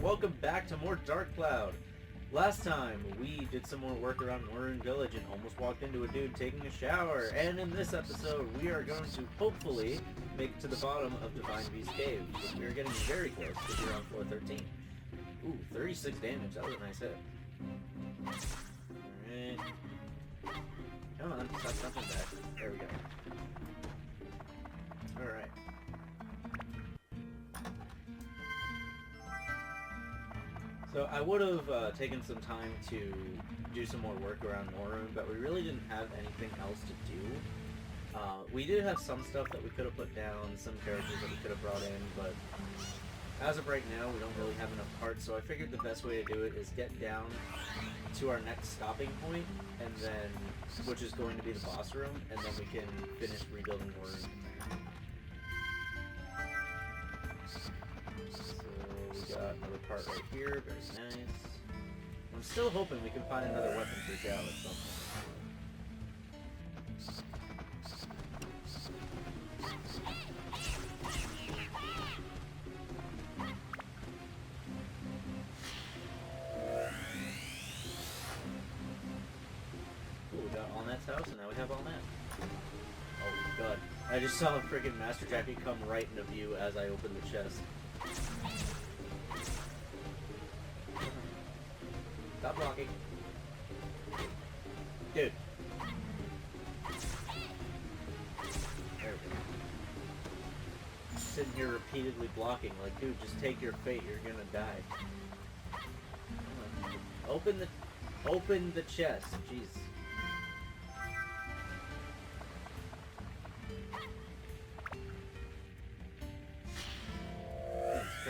Welcome back to more Dark Cloud. Last time, we did some more work around Morun Village and almost walked into a dude taking a shower. And in this episode, we are going to hopefully make it to the bottom of Divine Beast Cave. We are getting very close because we're on floor 13. Ooh, 36 damage. That was a nice hit. Alright. Come on, stop jumping back. There we go. Alright. So I would have taken some time to do some more work around Morun, but we really didn't have anything else to do. We did have some stuff that we could have put down, some characters that we could have brought in, but as of right now, we don't really have enough parts, so I figured the best way to do it is get down to our next stopping point, and then, which is going to be the boss room, and then we can finish rebuilding Morun. We got another part right here, very nice. I'm still hoping we can find another weapon for Zhao at some point. Ooh, we got Allnet's house, and now we have Allnet. Oh my god. I just saw a freaking Master Jackie come right into view as I opened the chest. Stop blocking. Dude. There we go. Sitting here repeatedly blocking, like, dude, just take your fate, you're gonna die. Open the chest, jeez.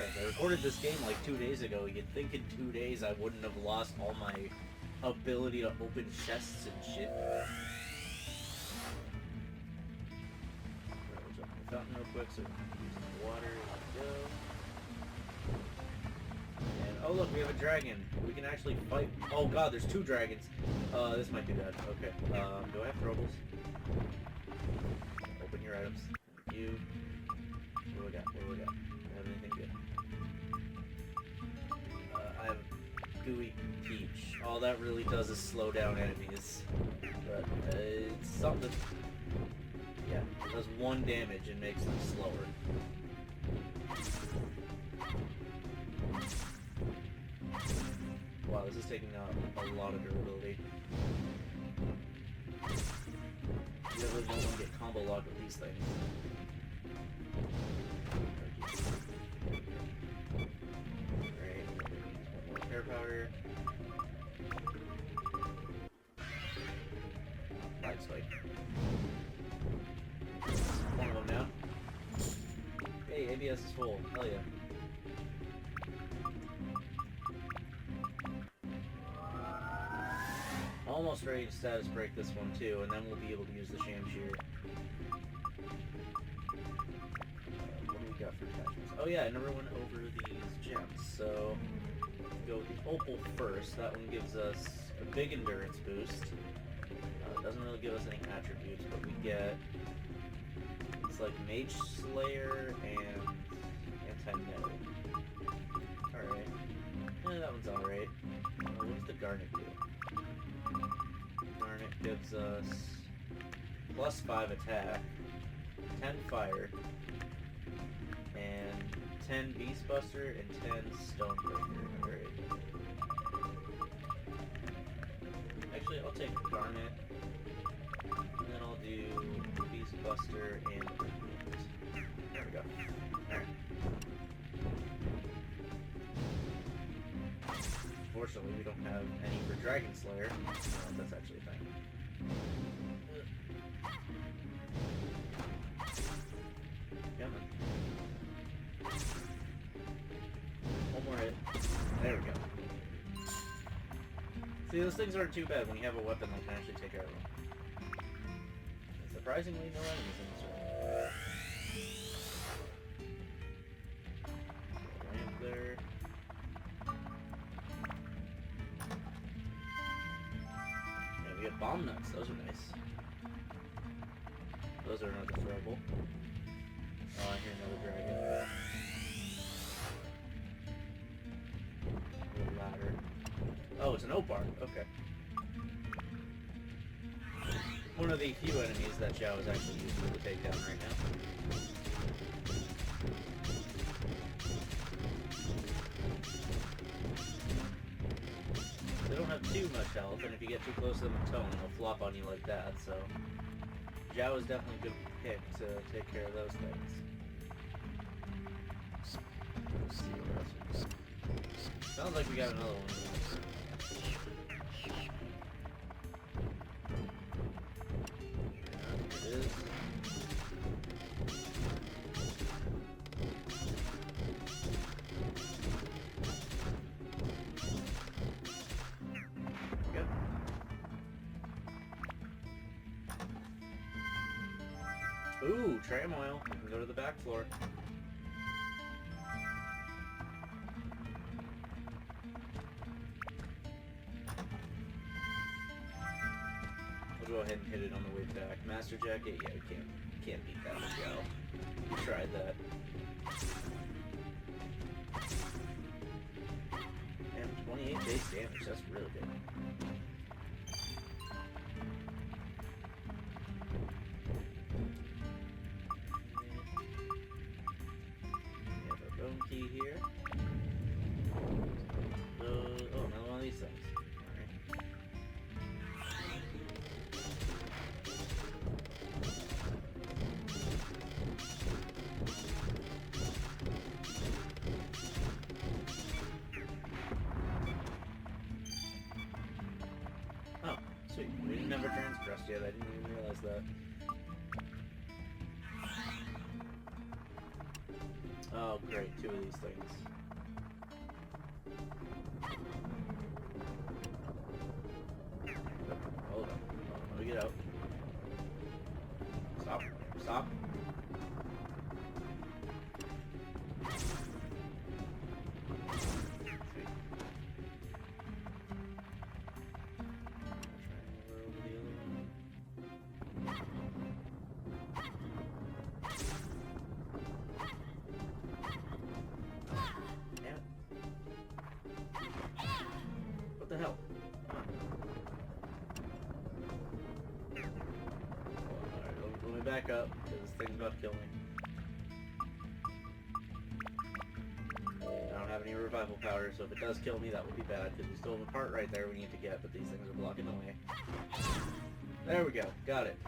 I recorded this game like 2 days ago. You'd think in 2 days I wouldn't have lost all my ability to open chests and shit. We'll jump in the fountain real quick so we can use some water. There we go. And, oh look, we have a dragon. We can actually fight. Oh god, there's 2 dragons. This might do that. Okay. Do I have throwables? Open your items. Thank you. What do we got? What do we got? Do we have anything good? I have Gooey Peach. All that really does is slow down enemies. But it's something. Yeah, it does 1 damage and makes them slower. Wow, this is taking out a lot of durability. You really don't want to get combo locked with these things. Air powder. Light spike. One of them now. Hey, ABS is full. Hell yeah. Almost ready to status break this one too, and then we'll be able to use the Shamshir. What do we got for attachments? Oh yeah, I never went over these gems, so go with the Opal first. That one gives us a big endurance boost. Doesn't really give us any attributes, but we get, it's like Mage Slayer and Anti-Metal. Alright. That one's alright. What does the Garnet do? Garnet gives us plus 5 attack, 10 fire, and 10 Beast Buster, and 10 Stonebreaker. Alright. Actually, I'll take Garnet, and then I'll do Beast Buster and Movement. There we go. Alright. Fortunately, we don't have any for Dragon Slayer. That's actually a thing. Come on. One more hit. There we go. See, those things aren't too bad when you have a weapon that can actually take care of them. Surprisingly, no enemies in this room. Ramp there. Yeah, we have bomb nuts. Those are nice. Those are another throwable. Oh, I hear another dragon. Oh, it's an Opar. Okay. One of the few enemies that Xiao is actually useful to take down right now. They don't have too much health, and if you get too close to them with Tone, they'll flop on you like that, so... Xiao is definitely a good pick to take care of those things. Let's see what else we got. Sounds like we got another one. Yeah, it is. Yep. Ooh, tram oil. We can go to the back floor. We'll go ahead and hit it on the way back. Master Jacket, yeah, we can't beat that with Xiao. We tried that. And 28 base damage, that's really good. We have our bone key here. Oh, another one of these things. Alright. Oh, sweet. We didn't have a transgressed yet. I didn't even realize that. Oh, great. Two of these things. Hold on. Let me get out. Stop. Stop. What the hell? Come on. Alright, let me back up, because this thing's about to kill me. I don't have any revival powder, so if it does kill me, that will be bad, because we still have a part right there we need to get, but these things are blocking the way. There we go. Got it.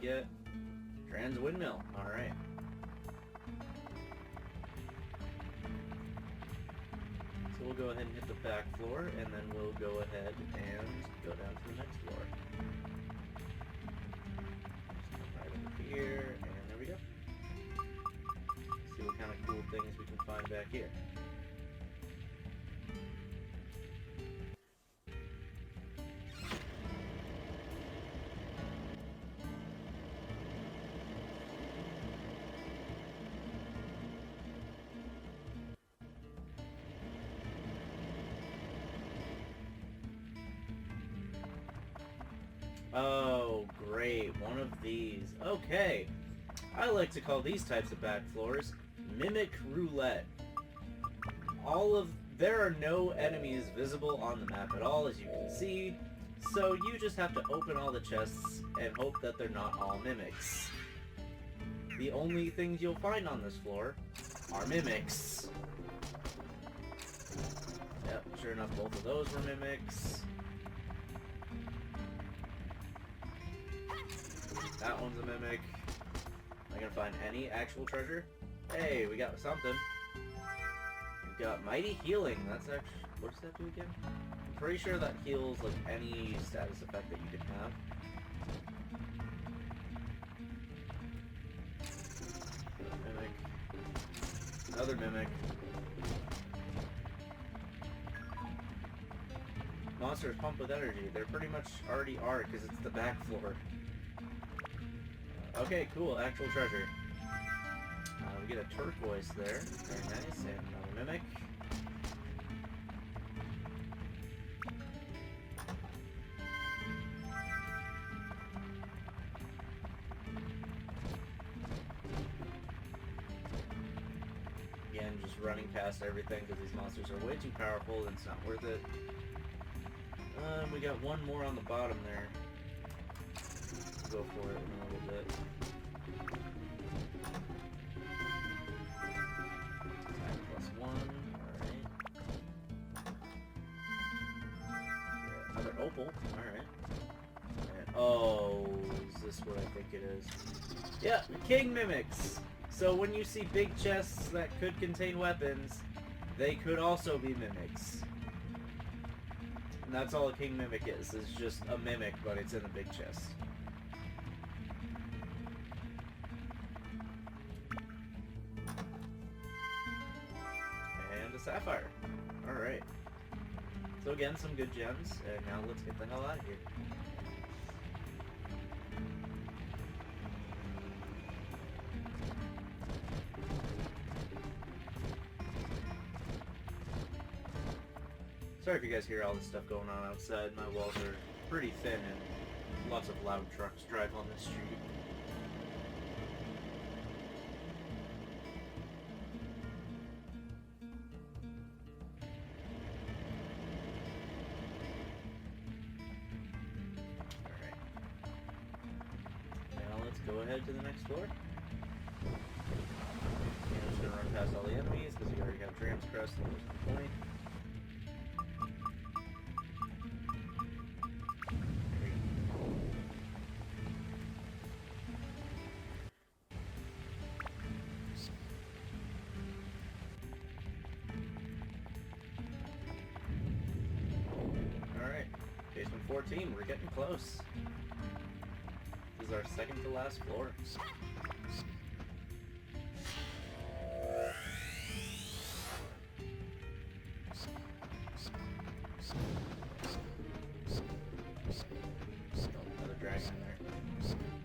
Get Trans Windmill. Alright. So we'll go ahead and hit the back floor, and then we'll go ahead and go down to the next floor. Just come right over here, and there we go. See what kind of cool things we can find back here. Oh, great. One of these. Okay. I like to call these types of back floors Mimic Roulette. There are no enemies visible on the map at all, as you can see, so you just have to open all the chests and hope that they're not all mimics. The only things you'll find on this floor are mimics. Yep, sure enough, both of those were mimics. That one's a mimic. Am I gonna find any actual treasure? Hey, we got something. We got Mighty Healing. That's actually... what does that do again? I'm pretty sure that heals, like, any status effect that you can have. Mimic. Another mimic. Monsters pump with energy. They pretty much already are, because it's the back floor. Okay, cool. Actual treasure. We get a turquoise there. Very nice. And another mimic. again, just running past everything because these monsters are way too powerful and it's not worth it. We got one more on the bottom there. Go for it in a little bit. Attack +1. Alright. Another opal. Alright. Oh, is this what I think it is? Yeah, king mimics! So when you see big chests that could contain weapons, they could also be mimics. And that's all a king mimic is just a mimic, but it's in a big chest. And a sapphire. Alright. So again, some good gems, and now let's get the hell out of here. Sorry if you guys hear all this stuff going on outside. My walls are pretty thin and lots of loud trucks drive on this street. Alright. Now let's go ahead to the next floor. I'm just gonna run past all the enemies because you already have Dram's Crest and there's no point. Basement 14, we're getting close. This is our second to last floor. Another dragon in there.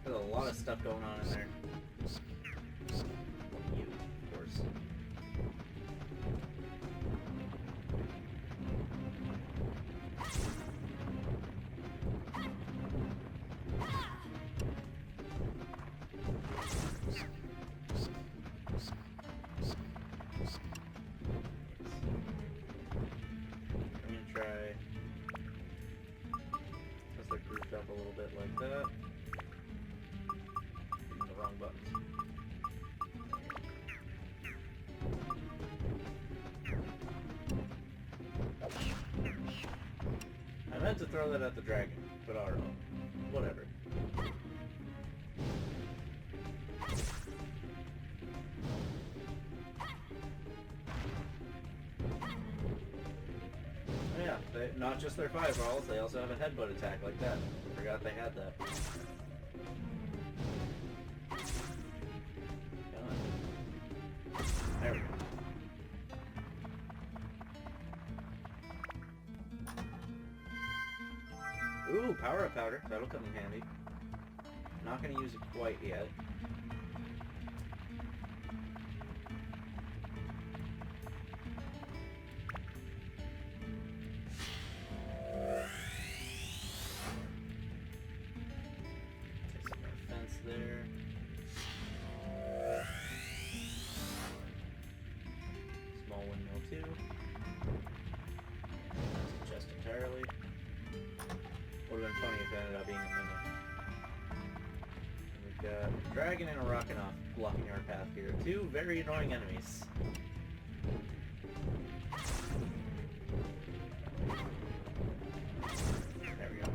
There's a lot of stuff going on in there. You, of course. Up a little bit like that. Hitting the wrong buttons. I meant to throw that at the dragon, but alright. Whatever. Yeah, not just their fireballs, they also have a headbutt attack like that. Forgot they had that. Come on. There we go. Ooh, power-up powder. That'll come in handy. Not gonna use it quite yet. There. Small windmill too. Just entirely. Would have been funny if it ended up being a mimic. And we've got a dragon and a Rockonaut blocking our path here. Two very annoying enemies. There we go.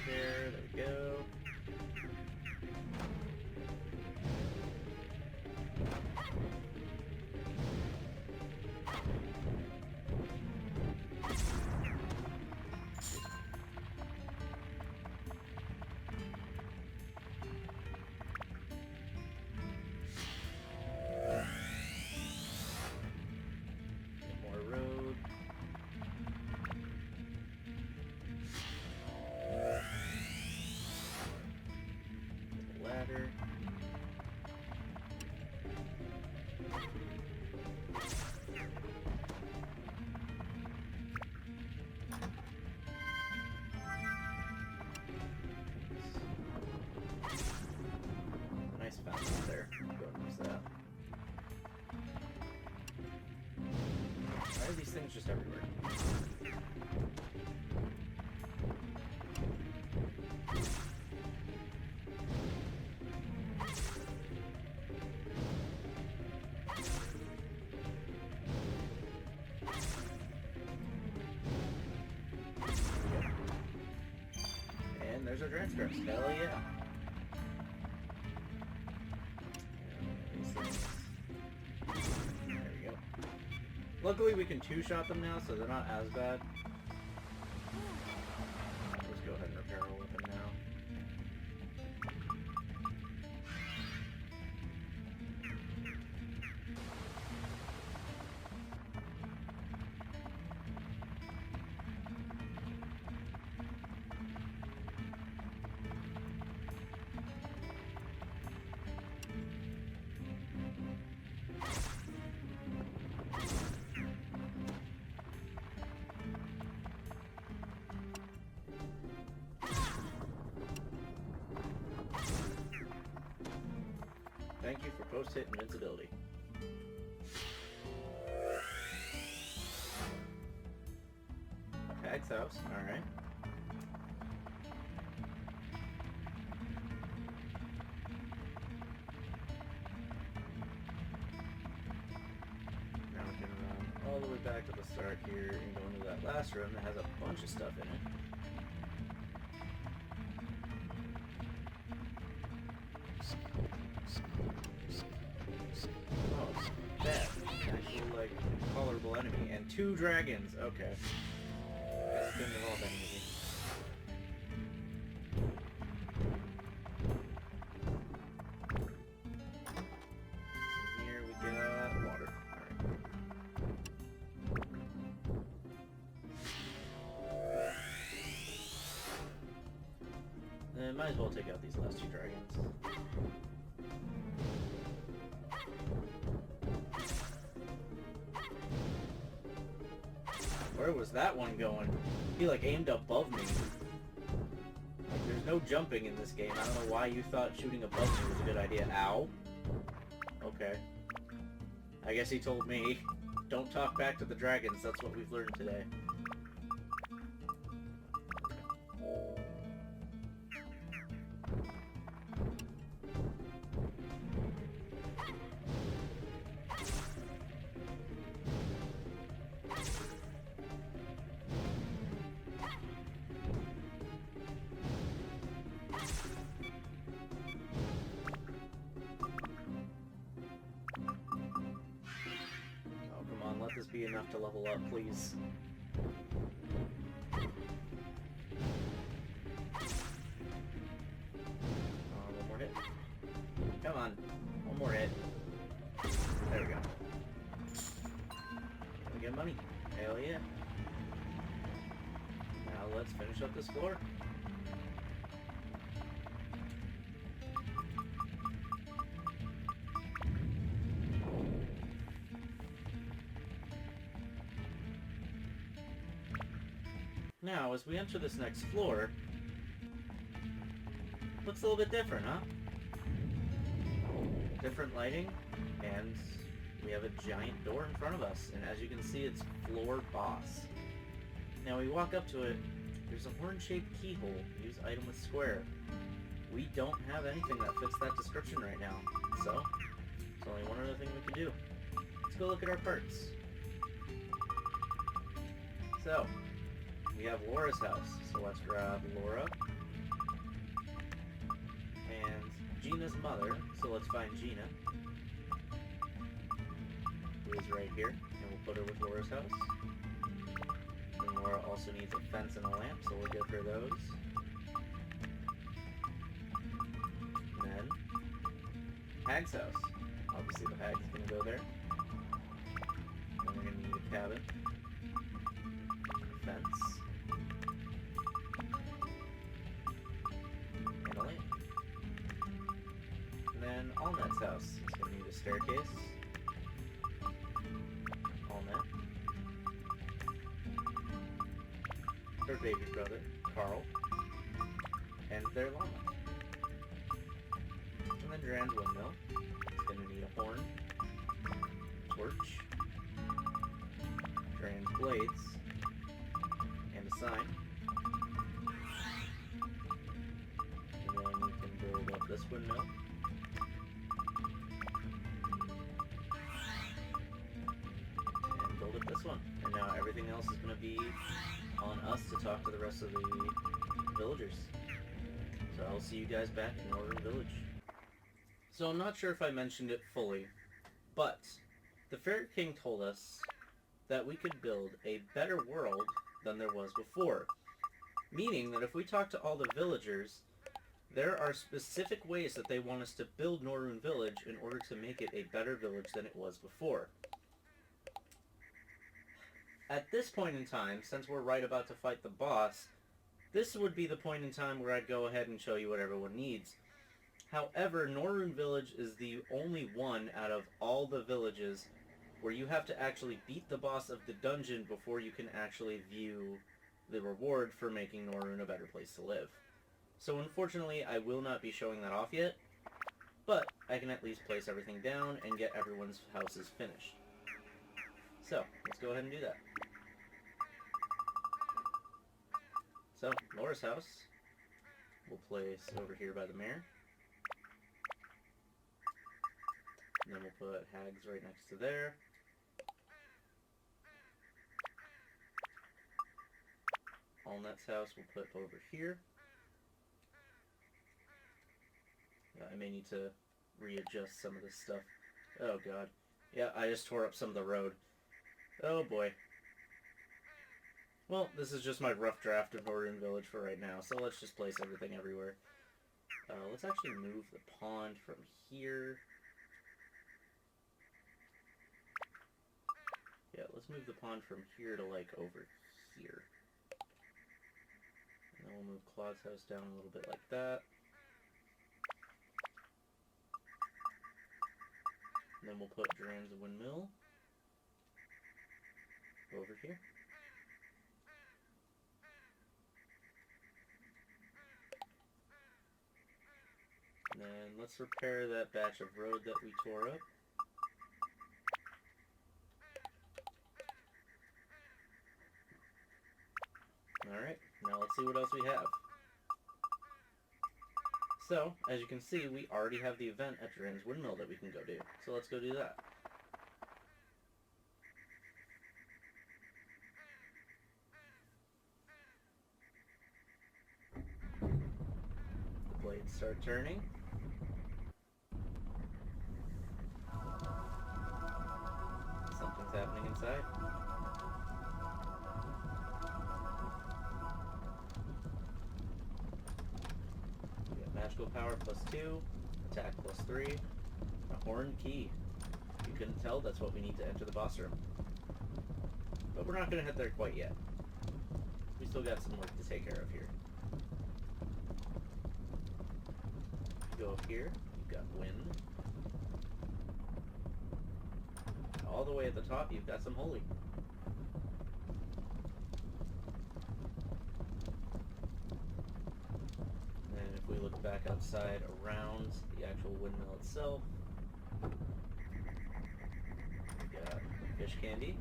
There we go. it's just everywhere. And there's our transcripts. Hell yeah. There we go. Luckily we can two-shot them now, so they're not as bad. Let's go ahead and repair our weapon now. Thank you for post-hit invincibility. Hag's house, alright. Now we can run all the way back to the start here and go into that last room that has a bunch of stuff in it. Tolerable enemy and 2 dragons. Okay. Guess it couldn't have all been easy. And here we got water. Alright. Then might as well take out these last 2 dragons. Where was that one going? He like aimed above me. Like, there's no jumping in this game. I don't know why you thought shooting above me was a good idea. Ow. Okay. I guess he told me, don't talk back to the dragons. That's what we've learned today. Let this be enough to level up, please. One more hit. Come on. One more hit. There we go. We get money. Hell yeah. Now let's finish up this floor. Now, as we enter this next floor, looks a little bit different, huh? Different lighting, and we have a giant door in front of us, and as you can see, it's floor boss. Now, we walk up to it, there's a horn-shaped keyhole, use item with square. We don't have anything that fits that description right now, so there's only one other thing we can do. Let's go look at our parts. So, we have Laura's house, so let's grab Laura. And Gina's mother, so let's find Gina, who is right here, and we'll put her with Laura's house. And Laura also needs a fence and a lamp, so we'll give her those. And then, Hag's house. Obviously the hag is going to go there. And then we're going to need a cabin, a fence, and a lamp. And then Allnet's house is going to need a staircase, Allnet, her baby brother, Carl, and their llama. And then Duran's windmill is going to need a horn, torch, trans blades, and a sign. And then we can build up this windmill. And build up this one. And now everything else is going to be on us to talk to the rest of the villagers. So I'll see you guys back in Northern Village. So I'm not sure if I mentioned it fully, but the Fairy King told us that we could build a better world than there was before. Meaning that if we talk to all the villagers, there are specific ways that they want us to build Northern Village in order to make it a better village than it was before. At this point in time, since we're right about to fight the boss, this would be the point in time where I'd go ahead and show you what everyone needs. However, Northern Village is the only one out of all the villages where you have to actually beat the boss of the dungeon before you can actually view the reward for making Northern a better place to live. So unfortunately, I will not be showing that off yet, but I can at least place everything down and get everyone's houses finished. So, let's go ahead and do that. So, Laura's house, we'll place over here by the mayor. And then we'll put Hags right next to there. Allnet's house we'll put over here. I may need to readjust some of this stuff. Oh god. Yeah, I just tore up some of the road. Oh boy. Well, this is just my rough draft of Northern Village for right now, so let's just place everything everywhere. Let's actually move the pond from here. Yeah, let's move the pond from here to, like, over here. And then we'll move Claude's house down a little bit like that. And then we'll put Duran's windmill over here. And then let's repair that batch of road that we tore up. Alright, now let's see what else we have. So, as you can see, we already have the event at Duran's Windmill that we can go do. So let's go do that. The blades start turning. Something's happening inside. Magical power +2, attack +3, a horn key. If you couldn't tell, that's what we need to enter the boss room. But we're not going to head there quite yet. We still got some work to take care of here. Go up here, you've got wind. All the way at the top, you've got some holy. If we look back outside around the actual windmill itself, we got fish candy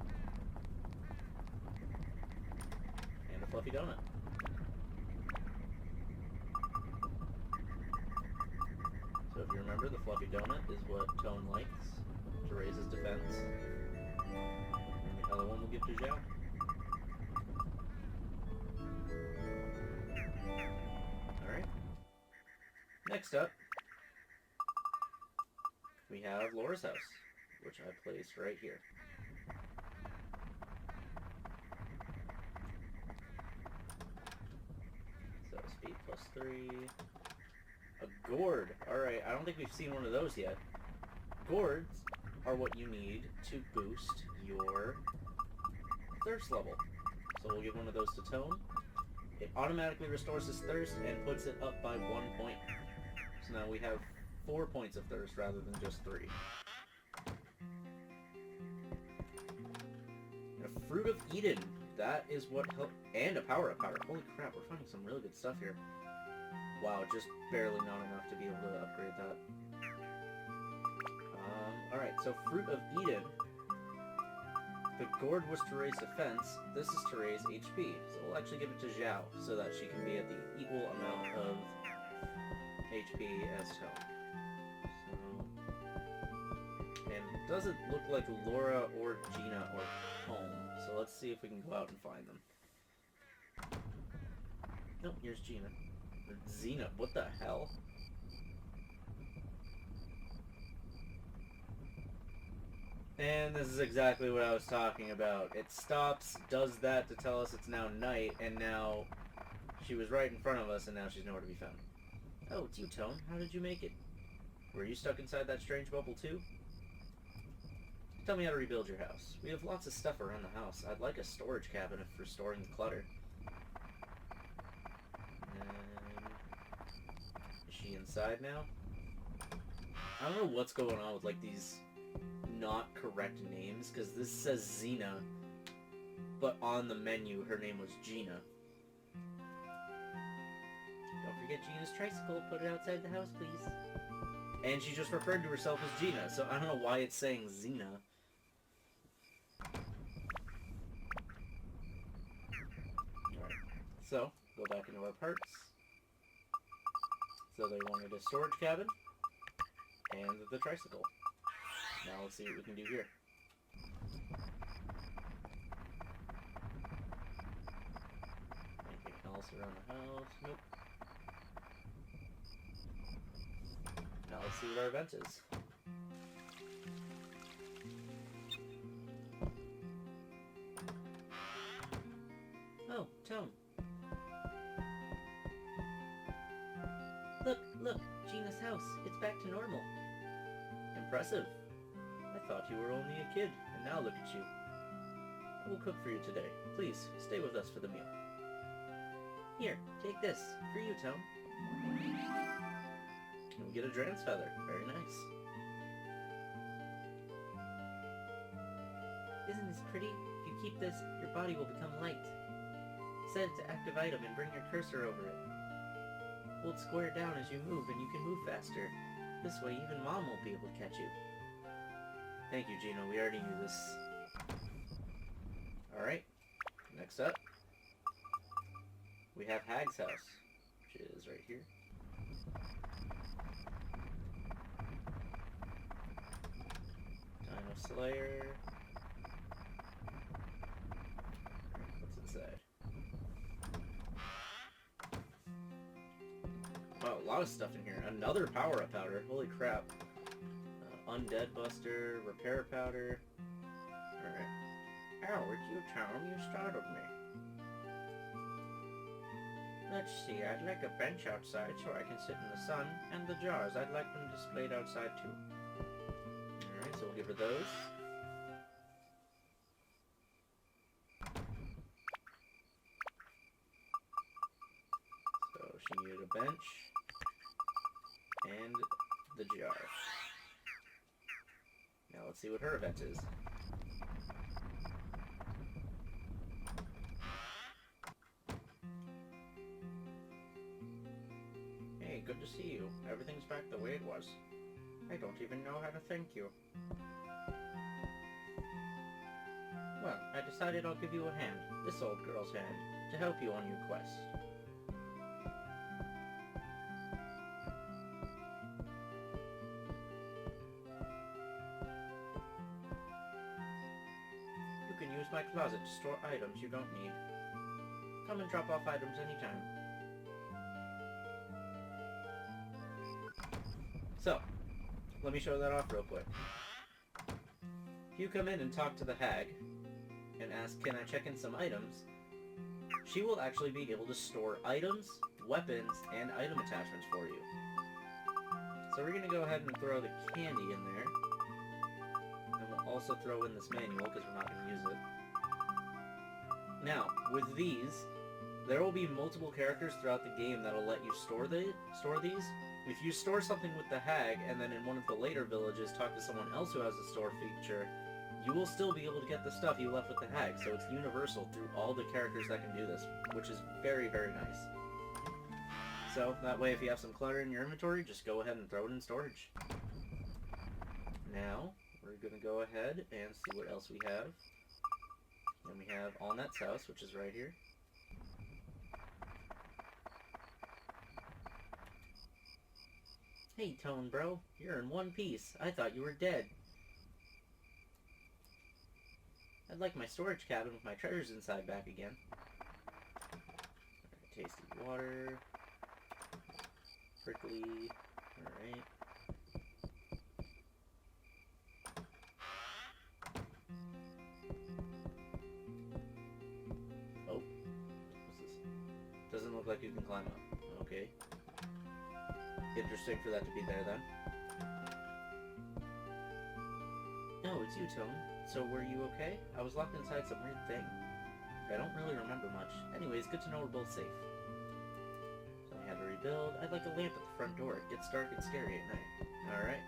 and a fluffy donut. So if you remember, the fluffy donut is what Tone likes to raise his defense, and the other one we'll give to Zhao. Next up, we have Laura's house, which I placed right here. So speed +3. A gourd. Alright, I don't think we've seen one of those yet. Gourds are what you need to boost your thirst level. So we'll give one of those to Tone. It automatically restores his thirst and puts it up by 1 point. So now we have 4 points of thirst rather than just 3. And a Fruit of Eden. That is what helped. And a power-up power. Holy crap, we're finding some really good stuff here. Wow, just barely not enough to be able to upgrade that. Alright, so Fruit of Eden. the gourd was to raise defense, this is to raise HP. So we'll actually give it to Zhao, so that she can be at the equal amount of HP as Tone. So, and it doesn't look like Laura or Gina are home, so let's see if we can go out and find them. Nope, here's Gina. Or Xena, what the hell? And this is exactly what I was talking about. It stops, does that to tell us it's now night, and now she was right in front of us, and now she's nowhere to be found. Oh, it's you, Tone. How did you make it? Were you stuck inside that strange bubble, too? Tell me how to rebuild your house. We have lots of stuff around the house. I'd like a storage cabinet for storing the clutter. Is she inside now? I don't know what's going on with, like, these not correct names, because this says Xena, but on the menu her name was Gina. Don't forget Gina's tricycle. Put it outside the house, please. And she just referred to herself as Gina, so I don't know why it's saying Xena. Alright, so, go back into our parts. So they wanted a storage cabin, and the tricycle. Now let's see what we can do here. Anything else around the house? Nope. Now let's see what our event is. Oh, Tone. Look, Gina's house. It's back to normal. Impressive. I thought you were only a kid, and now look at you. I will cook for you today. Please, stay with us for the meal. Here, take this. For you, Tone. And we get a Drance feather. Very nice. Isn't this pretty? If you keep this, your body will become light. Set it to active item and bring your cursor over it. Hold square down as you move, and you can move faster. This way, even Mom won't be able to catch you. Thank you, Gina. We already knew this. Alright. Next up, we have Hag's house, which is right here. Dino Slayer. What's inside? Wow, a lot of stuff in here. Another power-up powder. Holy crap. Undead Buster, Repair Powder. Alright. Ow, it's you, Tone. You startled me. Let's see, I'd like a bench outside so I can sit in the sun, and the jars, I'd like them displayed outside too. Alright, so we'll give her those. So she needed a bench, and the jar. Now let's see what her event is. Hey, good to see you. Everything's back the way it was. I don't even know how to thank you. Well, I decided I'll give you a hand, this old girl's hand, to help you on your quest. You can use my closet to store items you don't need. Come and drop off items anytime. So, let me show that off real quick. If you come in and talk to the hag, and ask, can I check in some items, she will actually be able to store items, weapons, and item attachments for you. So we're going to go ahead and throw the candy in there. And we'll also throw in this manual, because we're not going to use it. Now, with these, there will be multiple characters throughout the game that will let you store these. If you store something with the hag, and then in one of the later villages talk to someone else who has a store feature, you will still be able to get the stuff you left with the hag, so it's universal through all the characters that can do this, which is very, very nice. So, that way if you have some clutter in your inventory, just go ahead and throw it in storage. Now, we're going to go ahead and see what else we have. Then we have Allnet's house, which is right here. Hey, Tone, bro. You're in one piece. I thought you were dead. I'd like my storage cabin with my treasures inside back again. Alright, tasty water. Prickly. Alright. Oh. What's this? Doesn't look like you can climb up. Okay. Interesting for that to be there then. Oh, it's you, Tone. So were you okay? I was locked inside some weird thing. I don't really remember much. Anyways, good to know we're both safe. So we had to rebuild. I'd like a lamp at the front door. It gets dark and scary at night. Alright.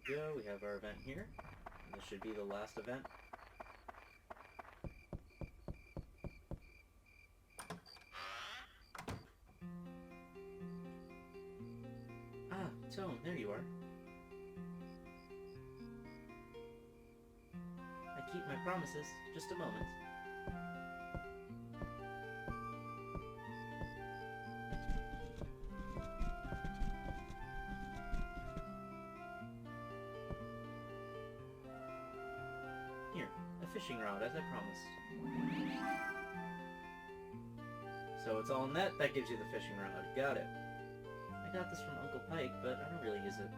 There we go. We have our event here. This should be the last event. Ah, Tone, there you are. I keep my promises. Just a moment. Here, a fishing rod, as I promised. So it's all net that gives you the fishing rod. Got it. I got this from Uncle Pike, but I don't really use it.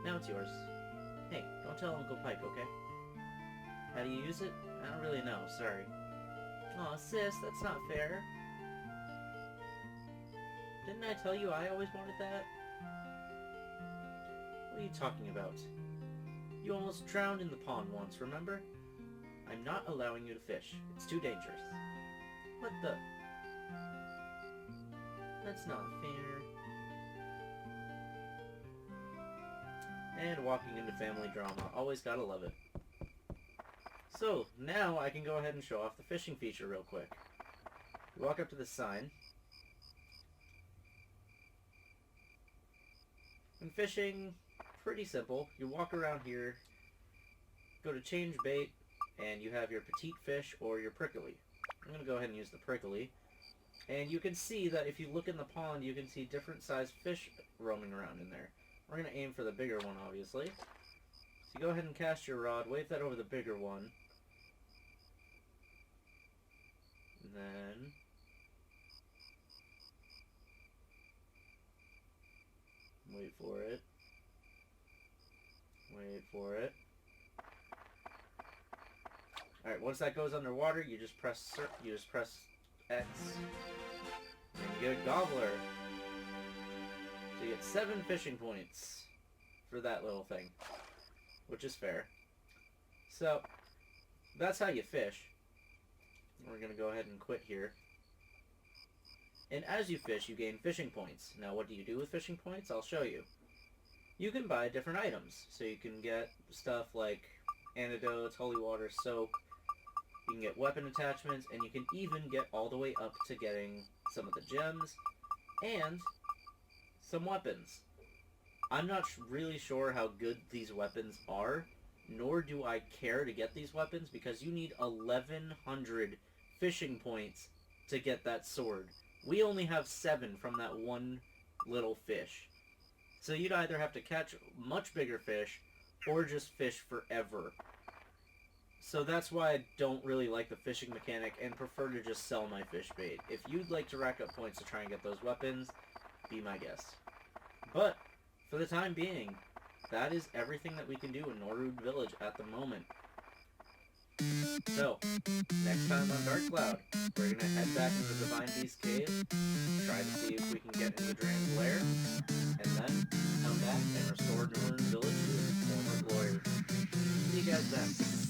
Now it's yours. Hey, don't tell Uncle Pike, okay? How do you use it? I don't really know, sorry. Aw, sis, that's not fair. Didn't I tell you I always wanted that? What are you talking about? You almost drowned in the pond once, remember? I'm not allowing you to fish. It's too dangerous. What the? That's not fair. And walking into family drama. Always gotta love it. So, now I can go ahead and show off the fishing feature real quick. You walk up to the sign. And fishing, pretty simple. You walk around here, go to change bait, and you have your petite fish or your prickly. I'm going to go ahead and use the prickly. And you can see that if you look in the pond, you can see different sized fish roaming around in there. We're going to aim for the bigger one, obviously. So you go ahead and cast your rod, wave that over the bigger one. And then wait for it. Wait for it. Alright, once that goes underwater, you just press X. And you get a gobbler. So you get 7 fishing points for that little thing. Which is fair. So, that's how you fish. We're going to go ahead and quit here. And as you fish, you gain fishing points. Now, what do you do with fishing points? I'll show you. You can buy different items. So you can get stuff like antidotes, holy water, soap. You can get weapon attachments, and you can even get all the way up to getting some of the gems and some weapons. I'm not really sure how good these weapons are, nor do I care to get these weapons, because you need 1,100 fishing points to get that sword. We only have 7 from that one little fish. So you'd either have to catch much bigger fish, or just fish forever. So that's why I don't really like the fishing mechanic and prefer to just sell my fish bait. If you'd like to rack up points to try and get those weapons, be my guest. But, for the time being, that is everything that we can do in Norwood Village at the moment. So, next time on Dark Cloud, we're going to head back into the Divine Beast Cave, try to see if we can get into Drain's Lair, and then come back and restore Norwood Village to its former glory. See you guys then.